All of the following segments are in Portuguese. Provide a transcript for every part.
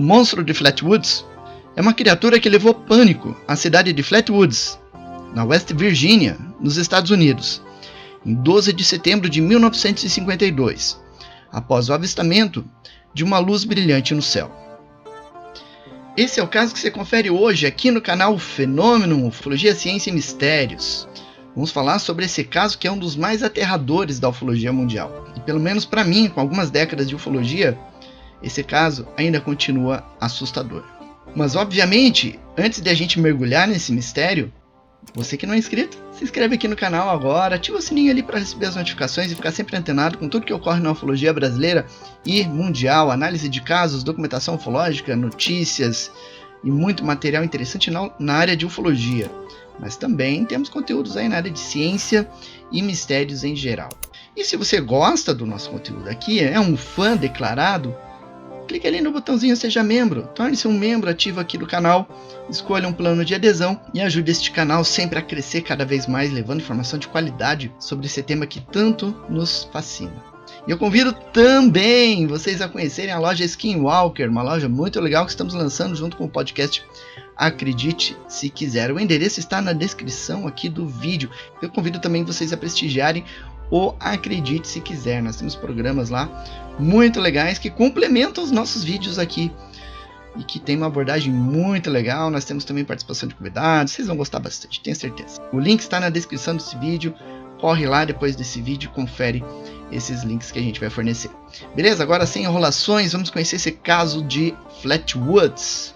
monstro de Flatwoods é uma criatura que levou pânico à cidade de Flatwoods, na West Virginia, nos Estados Unidos, em 12 de setembro de 1952, após o avistamento de uma luz brilhante no céu. Esse é o caso que você confere hoje aqui no canal Fenômeno, Ufologia, Ciência e Mistérios. Vamos falar sobre esse caso que é um dos mais aterradores da ufologia mundial. E pelo menos para mim, com algumas décadas de ufologia, esse caso ainda continua assustador. Mas obviamente, antes de a gente mergulhar nesse mistério, você que não é inscrito, se inscreve aqui no canal agora, ativa o sininho ali para receber as notificações e ficar sempre antenado com tudo que ocorre na ufologia brasileira e mundial, análise de casos, documentação ufológica, notícias e muito material interessante na área de ufologia. Mas também temos conteúdos aí na área de ciência e mistérios em geral. E se você gosta do nosso conteúdo aqui, é um fã declarado, clique ali no botãozinho Seja Membro, torne-se um membro ativo aqui do canal, escolha um plano de adesão e ajude este canal sempre a crescer cada vez mais, levando informação de qualidade sobre esse tema que tanto nos fascina. E eu convido também vocês a conhecerem a loja Skinwalker, uma loja muito legal que estamos lançando junto com o podcast Acredite Se Quiser. O endereço está na descrição aqui do vídeo. Eu convido também vocês a prestigiarem o Acredite Se Quiser. Nós temos programas lá muito legais que complementam os nossos vídeos aqui e que tem uma abordagem muito legal. Nós temos também participação de convidados, vocês vão gostar bastante, tenho certeza. O link está na descrição desse vídeo, corre lá depois desse vídeo e confere esses links que a gente vai fornecer. Beleza? Agora sem enrolações, vamos conhecer esse caso de Flatwoods.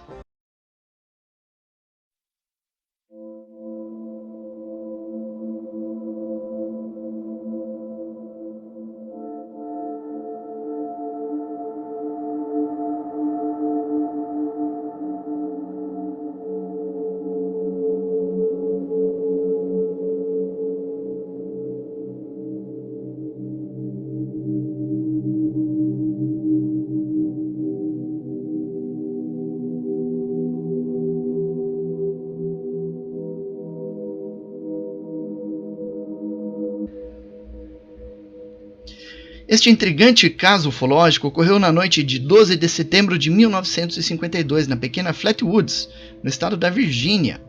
Este intrigante caso ufológico ocorreu na noite de 12 de setembro de 1952, na pequena Flatwoods, no estado da Virgínia.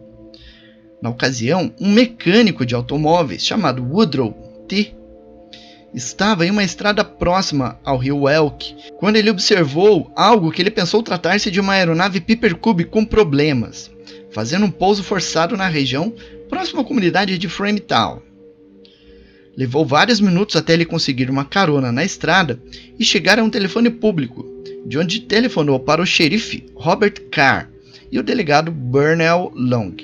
Na ocasião, um mecânico de automóveis chamado Woodrow T. estava em uma estrada próxima ao rio Elk, quando ele observou algo que ele pensou tratar-se de uma aeronave Piper Cub com problemas, fazendo um pouso forçado na região próxima à comunidade de Framingham. Levou vários minutos até ele conseguir uma carona na estrada e chegar a um telefone público, de onde telefonou para o xerife Robert Carr e o delegado Burnell Long.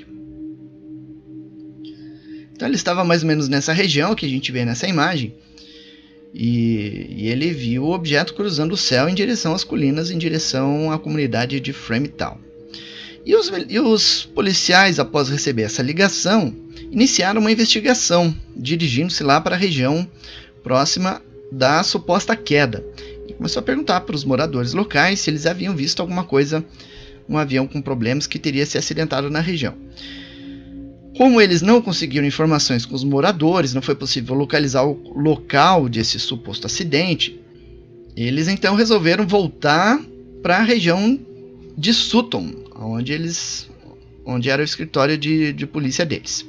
Então ele estava mais ou menos nessa região que a gente vê nessa imagem e ele viu o objeto cruzando o céu em direção às colinas, em direção à comunidade de Framingham. E os policiais, após receber essa ligação, iniciaram uma investigação, dirigindo-se lá para a região próxima da suposta queda. E começou a perguntar para os moradores locais se eles haviam visto alguma coisa, um avião com problemas que teria se acidentado na região. Como eles não conseguiram informações com os moradores, não foi possível localizar o local desse suposto acidente, eles então resolveram voltar para a região de Sutton, onde era o escritório de polícia deles.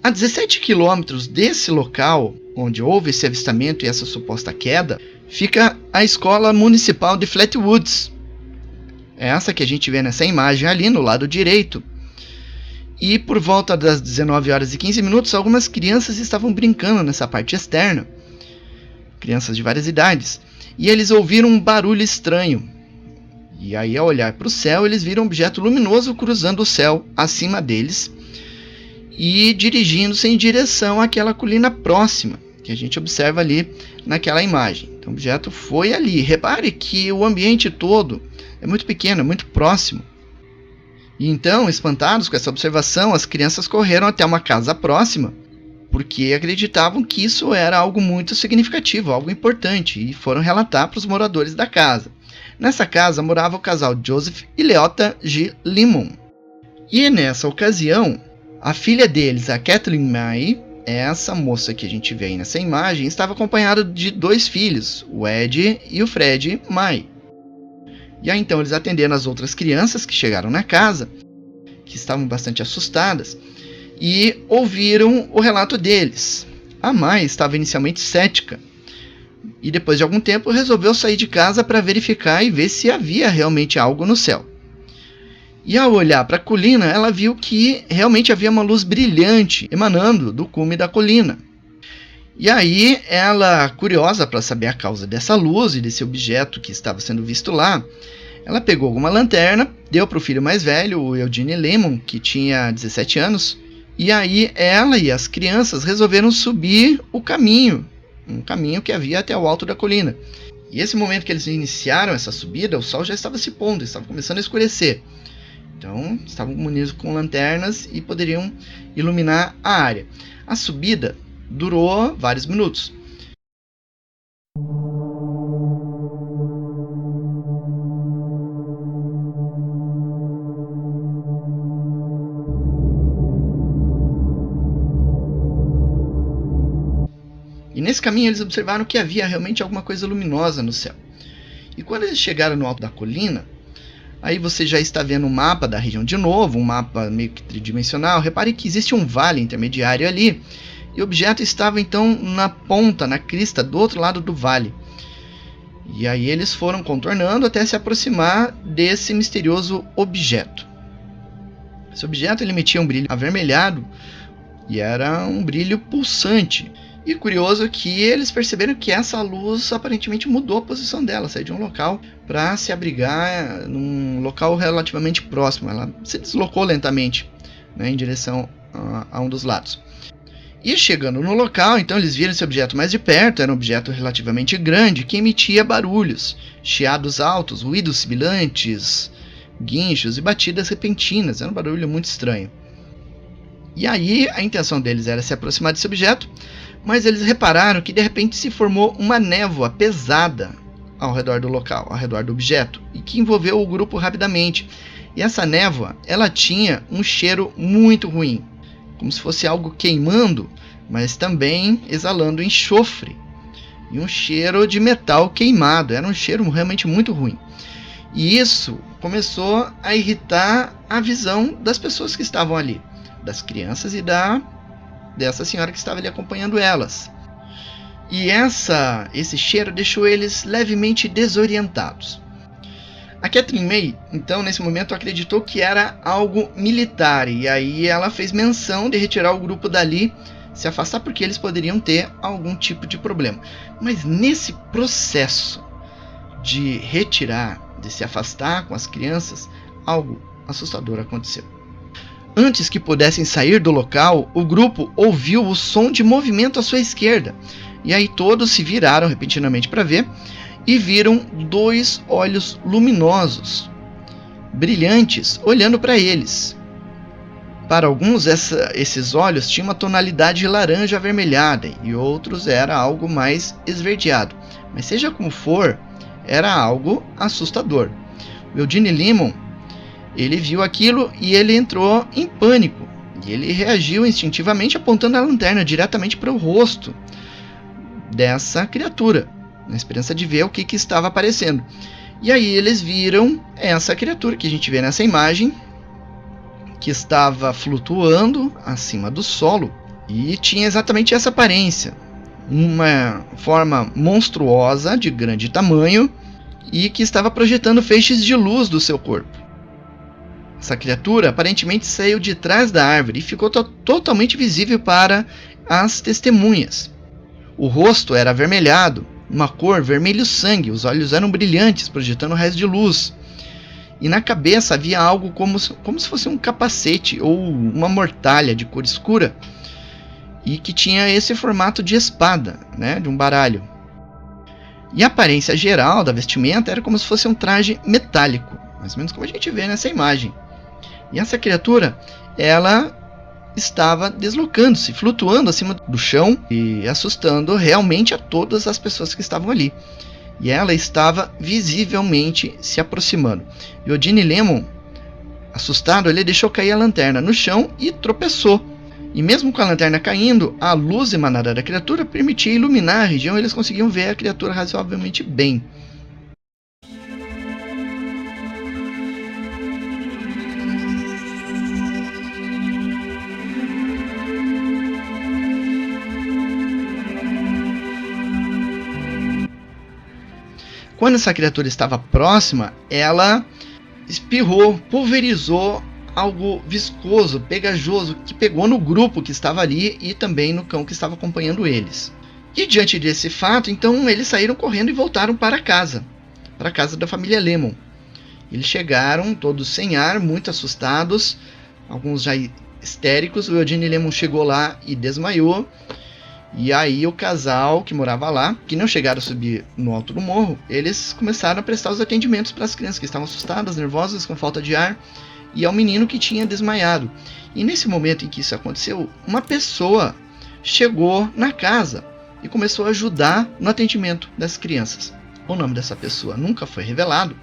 A 17 quilômetros desse local, onde houve esse avistamento e essa suposta queda, fica a escola municipal de Flatwoods. É essa que a gente vê nessa imagem ali no lado direito. E por volta das 19 horas e 15 minutos, algumas crianças estavam brincando nessa parte externa. Crianças de várias idades. E eles ouviram um barulho estranho. E aí, ao olhar para o céu, eles viram um objeto luminoso cruzando o céu acima deles e dirigindo-se em direção àquela colina próxima, que a gente observa ali naquela imagem. Então o objeto foi ali. Repare que o ambiente todo é muito pequeno, é muito próximo. E então, espantados com essa observação, as crianças correram até uma casa próxima, porque acreditavam que isso era algo muito significativo, algo importante, e foram relatar para os moradores da casa. Nessa casa morava o casal Joseph e Leota G. Limon. E nessa ocasião, a filha deles, a Kathleen May, essa moça que a gente vê aí nessa imagem, estava acompanhada de dois filhos, o Ed e o Fred May. E aí então eles atenderam as outras crianças que chegaram na casa, que estavam bastante assustadas, e ouviram o relato deles. A Mai estava inicialmente cética, e depois de algum tempo resolveu sair de casa para verificar e ver se havia realmente algo no céu. E ao olhar para a colina, ela viu que realmente havia uma luz brilhante emanando do cume da colina. E aí ela, curiosa para saber a causa dessa luz e desse objeto que estava sendo visto lá, ela pegou uma lanterna, deu para o filho mais velho, o Eugene Lemon, que tinha 17 anos, e aí ela e as crianças resolveram subir o caminho, um caminho que havia até o alto da colina. E esse momento que eles iniciaram essa subida, o sol já estava se pondo, estava começando a escurecer. Então estavam munidos com lanternas e poderiam iluminar a área. A subida durou vários minutos. E nesse caminho eles observaram que havia realmente alguma coisa luminosa no céu. E quando eles chegaram no alto da colina, aí você já está vendo o mapa da região de novo, um mapa meio que tridimensional. Repare que existe um vale intermediário ali, e o objeto estava então na ponta, na crista do outro lado do vale. E aí eles foram contornando até se aproximar desse misterioso objeto. Esse objeto ele emitia um brilho avermelhado e era um brilho pulsante. E curioso que eles perceberam que essa luz aparentemente mudou a posição dela, saiu de um local para se abrigar num local relativamente próximo. Ela se deslocou lentamente, né, em direção a um dos lados. E chegando no local, então eles viram esse objeto mais de perto. Era um objeto relativamente grande que emitia barulhos, chiados altos, ruídos sibilantes, guinchos e batidas repentinas. Era um barulho muito estranho. E aí a intenção deles era se aproximar desse objeto, mas eles repararam que de repente se formou uma névoa pesada ao redor do local, ao redor do objeto, e que envolveu o grupo rapidamente. E essa névoa, ela tinha um cheiro muito ruim, como se fosse algo queimando, mas também exalando enxofre e um cheiro de metal queimado. Era um cheiro realmente muito ruim. E isso começou a irritar a visão das pessoas que estavam ali, das crianças e dessa senhora que estava ali acompanhando elas. E esse cheiro deixou eles levemente desorientados. A Catherine May, então, nesse momento, acreditou que era algo militar, e aí ela fez menção de retirar o grupo dali, se afastar, porque eles poderiam ter algum tipo de problema. Mas nesse processo de retirar, de se afastar com as crianças, algo assustador aconteceu. Antes que pudessem sair do local, o grupo ouviu o som de movimento à sua esquerda. E aí todos se viraram repentinamente para ver e viram dois olhos luminosos, brilhantes, olhando para eles. Para alguns, esses olhos tinham uma tonalidade laranja avermelhada e outros era algo mais esverdeado. Mas seja como for, era algo assustador. O Eugene Lemon, ele viu aquilo e ele entrou em pânico. E ele reagiu instintivamente apontando a lanterna diretamente para o rosto dessa criatura, na esperança de ver o que estava aparecendo. E aí eles viram essa criatura que a gente vê nessa imagem, que estava flutuando acima do solo e tinha exatamente essa aparência. Uma forma monstruosa de grande tamanho e que estava projetando feixes de luz do seu corpo. Essa criatura aparentemente saiu de trás da árvore e ficou totalmente visível para as testemunhas. O rosto era avermelhado, uma cor vermelho sangue, os olhos eram brilhantes, projetando raios de luz. E na cabeça havia algo como se fosse um capacete ou uma mortalha de cor escura e que tinha esse formato de espada, né, de um baralho. E a aparência geral da vestimenta era como se fosse um traje metálico, mais ou menos como a gente vê nessa imagem. E essa criatura, ela estava deslocando-se, flutuando acima do chão e assustando realmente a todas as pessoas que estavam ali. E ela estava visivelmente se aproximando. E o Eugene Lemon, assustado, ele deixou cair a lanterna no chão e tropeçou. E mesmo com a lanterna caindo, a luz emanada da criatura permitia iluminar a região e eles conseguiam ver a criatura razoavelmente bem. quando essa criatura estava próxima, ela espirrou, pulverizou algo viscoso, pegajoso, que pegou no grupo que estava ali e também no cão que estava acompanhando eles. E diante desse fato, então eles saíram correndo e voltaram para a casa da família Lemon. Eles chegaram todos sem ar, muito assustados, alguns já histéricos. O Eugene Lemon chegou lá e desmaiou. E aí o casal que morava lá, que não chegaram a subir no alto do morro, eles começaram a prestar os atendimentos para as crianças que estavam assustadas, nervosas, com falta de ar, e ao menino que tinha desmaiado. E nesse momento em que isso aconteceu, uma pessoa chegou na casa e começou a ajudar no atendimento das crianças. O nome dessa pessoa nunca foi revelado,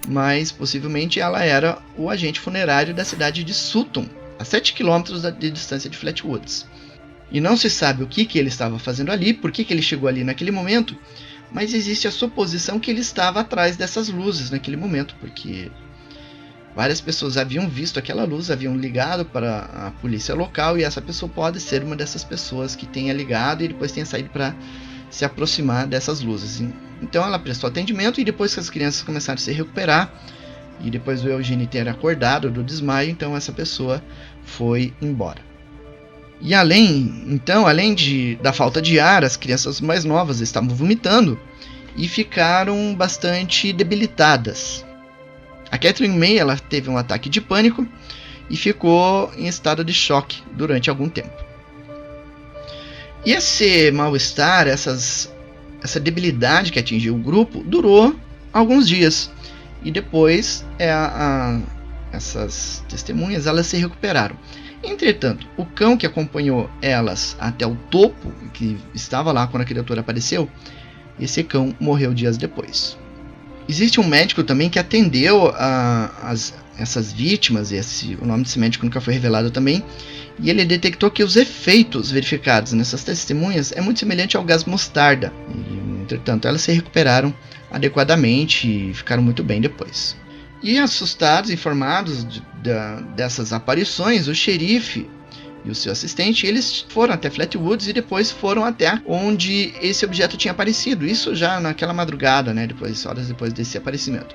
mas possivelmente ela era o agente funerário da cidade de Sutton, a 7 km de distância de Flatwoods. E não se sabe o que ele estava fazendo ali, por que ele chegou ali naquele momento, mas existe a suposição que ele estava atrás dessas luzes naquele momento, porque várias pessoas haviam visto aquela luz, haviam ligado para a polícia local, e essa pessoa pode ser uma dessas pessoas que tenha ligado e depois tenha saído para se aproximar dessas luzes. Então ela prestou atendimento, e depois que as crianças começaram a se recuperar, e depois o Eugene ter acordado do desmaio, então essa pessoa foi embora. E além da falta de ar, as crianças mais novas estavam vomitando e ficaram bastante debilitadas. A Catherine May, ela teve um ataque de pânico e ficou em estado de choque durante algum tempo. E esse mal-estar, essa debilidade que atingiu o grupo, durou alguns dias. E depois essas testemunhas, elas se recuperaram. Entretanto, o cão que acompanhou elas até o topo, que estava lá quando a criatura apareceu, esse cão morreu dias depois. Existe um médico também que atendeu essas vítimas, o nome desse médico nunca foi revelado também, e ele detectou que os efeitos verificados nessas testemunhas é muito semelhante ao gás mostarda. E, entretanto, elas se recuperaram adequadamente e ficaram muito bem depois. E assustados, informados dessas aparições, o xerife e o seu assistente, eles foram até Flatwoods e depois foram até onde esse objeto tinha aparecido. Isso já naquela madrugada, né? Horas depois desse aparecimento.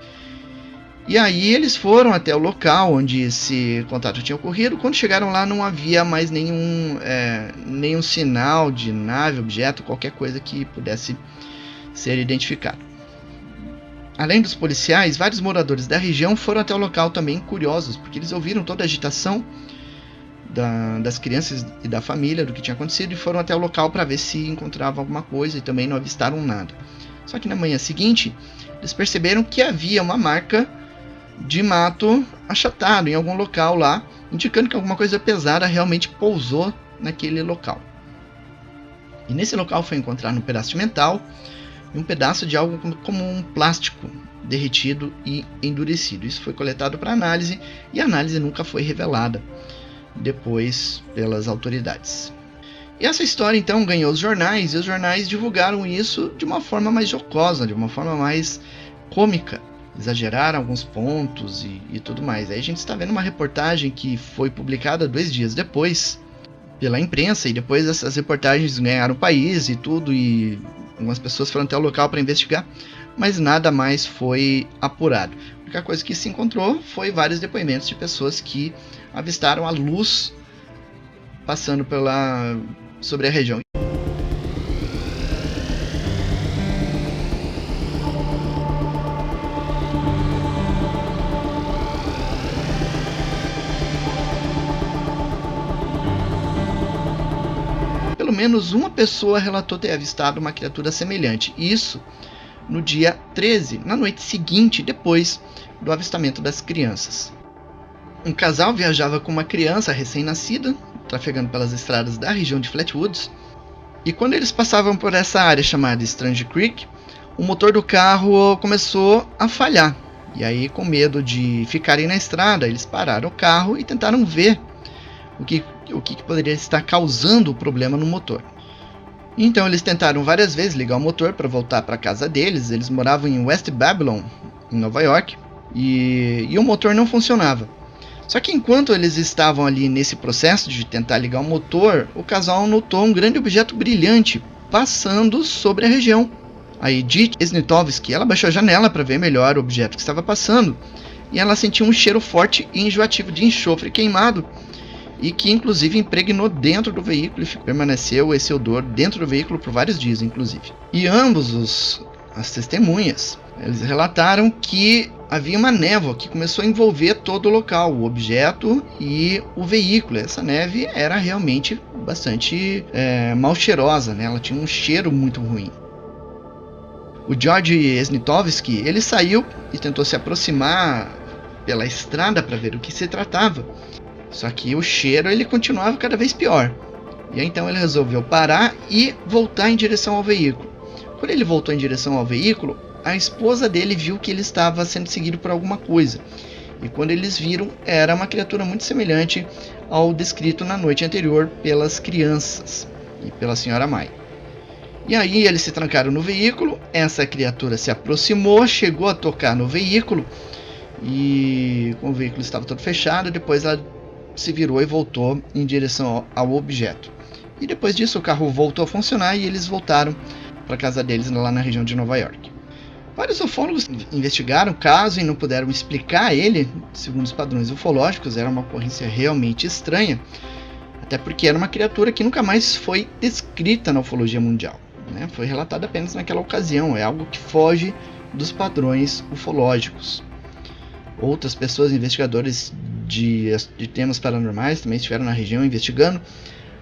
E aí eles foram até o local onde esse contato tinha ocorrido. Quando chegaram lá, não havia mais nenhum sinal de nave, objeto, qualquer coisa que pudesse ser identificado. Além dos policiais, vários moradores da região foram até o local também curiosos, porque eles ouviram toda a agitação das crianças e da família, do que tinha acontecido, e foram até o local para ver se encontravam alguma coisa, e também não avistaram nada. Só que na manhã seguinte, eles perceberam que havia uma marca de mato achatado em algum local lá, indicando que alguma coisa pesada realmente pousou naquele local. E nesse local foi encontrado um pedaço de metal e um pedaço de algo como um plástico derretido e endurecido. Isso foi coletado para análise, e a análise nunca foi revelada depois pelas autoridades. E essa história então ganhou os jornais, e os jornais divulgaram isso de uma forma mais jocosa, de uma forma mais cômica. Exageraram alguns pontos e tudo mais. Aí a gente está vendo uma reportagem que foi publicada 2 dias depois pela imprensa, e depois essas reportagens ganharam o país e tudo, e algumas pessoas foram até o local para investigar, mas nada mais foi apurado. A única coisa que se encontrou foi vários depoimentos de pessoas que avistaram a luz passando sobre a região. Pelo menos uma pessoa relatou ter avistado uma criatura semelhante. Isso no dia 13, na noite seguinte, depois do avistamento das crianças. Um casal viajava com uma criança recém-nascida, trafegando pelas estradas da região de Flatwoods, e quando eles passavam por essa área chamada Strange Creek, o motor do carro começou a falhar. E aí, com medo de ficarem na estrada, eles pararam o carro e tentaram ver o que poderia estar causando o problema no motor. Então eles tentaram várias vezes ligar o motor para voltar para a casa deles. Eles moravam em West Babylon, em Nova York, e o motor não funcionava. Só que enquanto eles estavam ali nesse processo de tentar ligar o motor, o casal notou um grande objeto brilhante passando sobre a região, A Edith Snitovsky, ela baixou a janela para ver melhor o objeto que estava passando, e ela sentiu um cheiro forte e enjoativo de enxofre queimado, e que inclusive impregnou dentro do veículo e permaneceu esse odor dentro do veículo por vários dias, inclusive. E ambos as testemunhas, eles relataram que havia uma névoa que começou a envolver todo o local, o objeto e o veículo. Essa neve era realmente bastante mal cheirosa, né? Ela tinha um cheiro muito ruim. O George Snitovsky, ele saiu e tentou se aproximar pela estrada para ver o que se tratava. Só que o cheiro ele continuava cada vez pior. E aí, então ele resolveu parar e voltar em direção ao veículo. Quando ele voltou em direção ao veículo, a esposa dele viu que ele estava sendo seguido por alguma coisa. E quando eles viram, era uma criatura muito semelhante ao descrito na noite anterior pelas crianças e pela senhora Mai. E aí eles se trancaram no veículo, essa criatura se aproximou, chegou a tocar no veículo, e como o veículo estava todo fechado, depois ela se virou e voltou em direção ao objeto. E depois disso o carro voltou a funcionar e eles voltaram para a casa deles lá na região de Nova York. Vários ufólogos investigaram o caso e não puderam explicar ele, segundo os padrões ufológicos. Era uma ocorrência realmente estranha, até porque era uma criatura que nunca mais foi descrita na ufologia mundial, né? Foi relatada apenas naquela ocasião, é algo que foge dos padrões ufológicos. Outras pessoas, investigadores de temas paranormais, também estiveram na região investigando.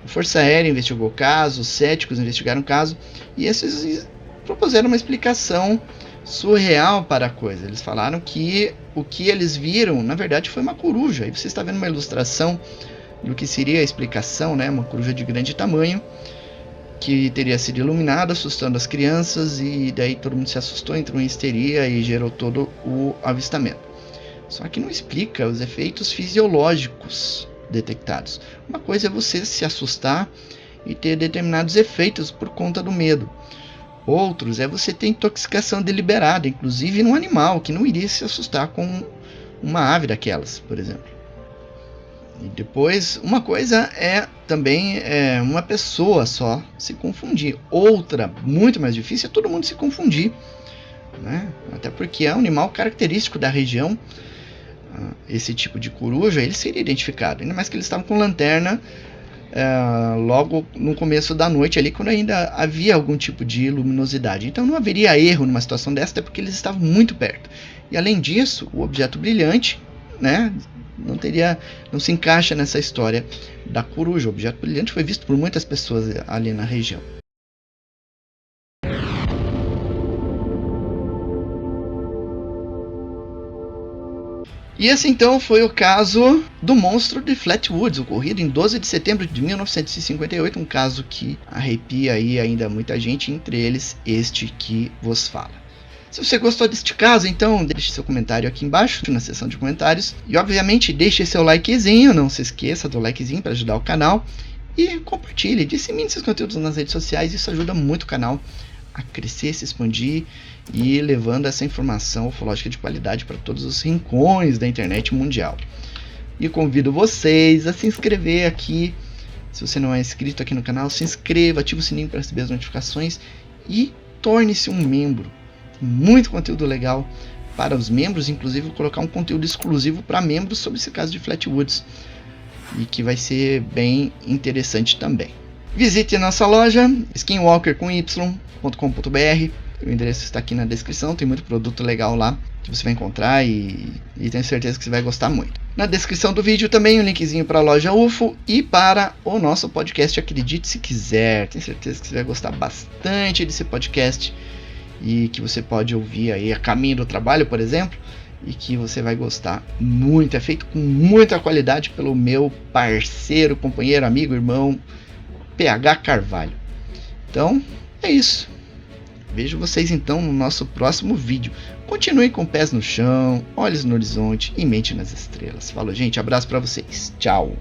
A Força Aérea investigou o caso, os céticos investigaram o caso, e esses propuseram uma explicação surreal para a coisa. Eles falaram que o que eles viram, na verdade, foi uma coruja. E você está vendo uma ilustração do que seria a explicação, né? Uma coruja de grande tamanho, que teria sido iluminada, assustando as crianças, e daí todo mundo se assustou, entrou em histeria e gerou todo o avistamento. Só que não explica os efeitos fisiológicos detectados. Uma coisa é você se assustar e ter determinados efeitos por conta do medo. Outros é você ter intoxicação deliberada, inclusive num animal que não iria se assustar com uma ave daquelas, por exemplo. E depois, uma coisa é também uma pessoa só se confundir. Outra, muito mais difícil, é todo mundo se confundir, né? Até porque é um animal característico da região. Esse tipo de coruja, ele seria identificado, ainda mais que eles estavam com lanterna logo no começo da noite ali, quando ainda havia algum tipo de luminosidade. Então não haveria erro numa situação dessa, até porque eles estavam muito perto. E além disso, o objeto brilhante, né, não se encaixa nessa história da coruja. O objeto brilhante foi visto por muitas pessoas ali na região. E esse então foi o caso do monstro de Flatwoods, ocorrido em 12 de setembro de 1958, um caso que arrepia aí ainda muita gente, entre eles este que vos fala. Se você gostou deste caso, então deixe seu comentário aqui embaixo na seção de comentários, e obviamente deixe seu likezinho, não se esqueça do likezinho para ajudar o canal, e compartilhe, dissemine seus conteúdos nas redes sociais. Isso ajuda muito o canal a crescer, se expandir e levando essa informação ufológica de qualidade para todos os rincões da internet mundial. E convido vocês a se inscrever aqui. Se você não é inscrito aqui no canal, se inscreva, ative o sininho para receber as notificações e torne-se um membro. Tem muito conteúdo legal para os membros, inclusive vou colocar um conteúdo exclusivo para membros sobre esse caso de Flatwoods, e que vai ser bem interessante também. Visite a nossa loja skinwalker.com.br. O endereço está aqui na descrição, tem muito produto legal lá que você vai encontrar e tenho certeza que você vai gostar muito. Na descrição do vídeo também um linkzinho para a loja UFO e para o nosso podcast Acredite Se Quiser. Tenho certeza que você vai gostar bastante desse podcast e que você pode ouvir aí a caminho do trabalho, por exemplo, e que você vai gostar muito. É feito com muita qualidade pelo meu parceiro, companheiro, amigo, irmão PH Carvalho. Então é isso. Vejo vocês então no nosso próximo vídeo. Continue com pés no chão, olhos no horizonte e mente nas estrelas. Falou, gente. Abraço para vocês. Tchau.